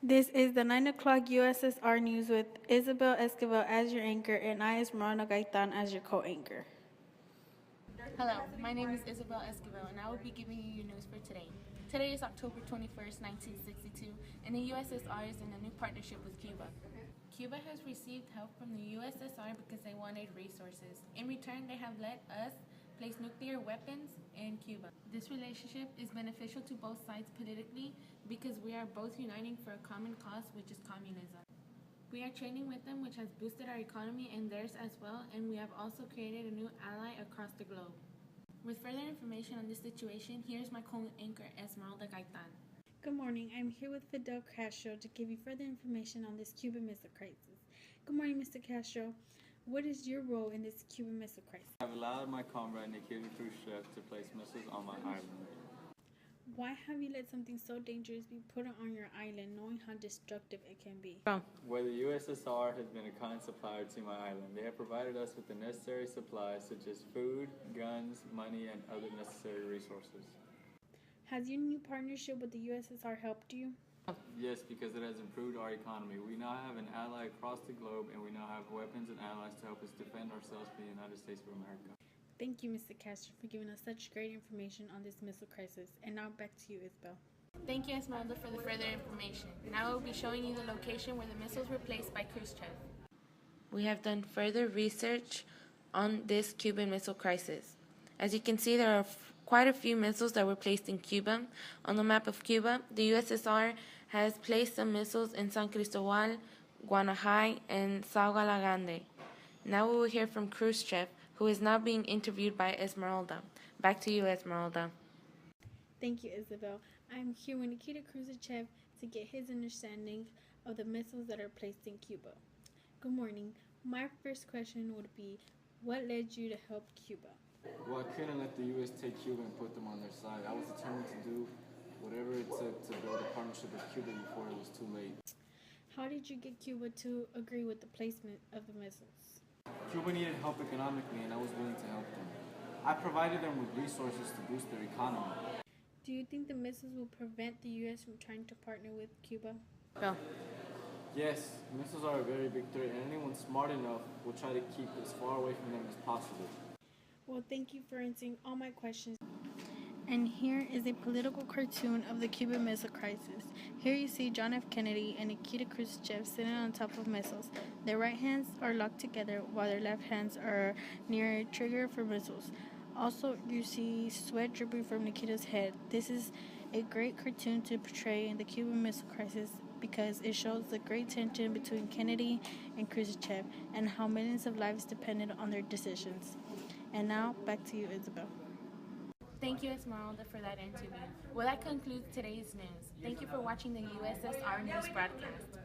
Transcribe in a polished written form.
This is the 9 o'clock USSR News with Isabel Esquivel as your anchor and I, Esmeralda Gaitan, as your co-anchor. Hello, my name is Isabel Esquivel and I will be giving you your news for today. Today is October 21st, 1962, and the USSR is in a new partnership with Cuba. Cuba has received help from the USSR because they wanted resources. In return, they have let us place nuclear weapons in Cuba. This relationship is beneficial to both sides politically because we are both uniting for a common cause, which is communism. We are trading with them, which has boosted our economy and theirs as well, and we have also created a new ally across the globe. With further information on this situation, here's my co-anchor Esmeralda Gaitan. Good morning. I'm here with Fidel Castro to give you further information on this Cuban Missile Crisis. Good morning, Mr. Castro. What is your role in this Cuban Missile Crisis? I've allowed my comrade Nikita Khrushchev to place missiles on my island. Why have you let something so dangerous be put on your island, knowing how destructive it can be? Where the USSR has been a kind supplier to my island, they have provided us with the necessary supplies such as food, guns, money, and other necessary resources. Has your new partnership with the USSR helped you? Yes, because it has improved our economy. We now have an ally across the globe, and we now have weapons and allies to help us defend ourselves from the United States of America. Thank you, Mr. Castro, for giving us such great information on this missile crisis. And now back to you, Isabel. Thank you, Esmeralda, for the further information. Now I will be showing you the location where the missiles were placed by Khrushchev. We have done further research on this Cuban Missile Crisis. As you can see, there are quite a few missiles that were placed in Cuba. On the map of Cuba, the USSR has placed some missiles in San Cristobal, Guanajay, and Sauga Grande. Now we will hear from Khrushchev, who is now being interviewed by Esmeralda. Back to you, Esmeralda. Thank you, Isabel. I'm here with Nikita Khrushchev to get his understanding of the missiles that are placed in Cuba. Good morning. My first question would be, what led you to help Cuba? Well, I couldn't let the U.S. take Cuba and put them on their side. I was determined to do whatever it took to build a partnership with Cuba before it was too late. How did you get Cuba to agree with the placement of the missiles? Cuba needed help economically, and I was willing to help them. I provided them with resources to boost their economy. Do you think the missiles will prevent the U.S. from trying to partner with Cuba? Go. Yes, missiles are a very big threat, and anyone smart enough will try to keep as far away from them as possible. Well, thank you for answering all my questions. And here is a political cartoon of the Cuban Missile Crisis. Here you see John F. Kennedy and Nikita Khrushchev sitting on top of missiles. Their right hands are locked together while their left hands are near a trigger for missiles. Also, you see sweat dripping from Nikita's head. This is a great cartoon to portray in the Cuban Missile Crisis because it shows the great tension between Kennedy and Khrushchev and how millions of lives depended on their decisions. And now, back to you, Isabel. Thank you, Esmeralda, for that interview. Well, that concludes today's news. Thank you for watching the USSR News broadcast.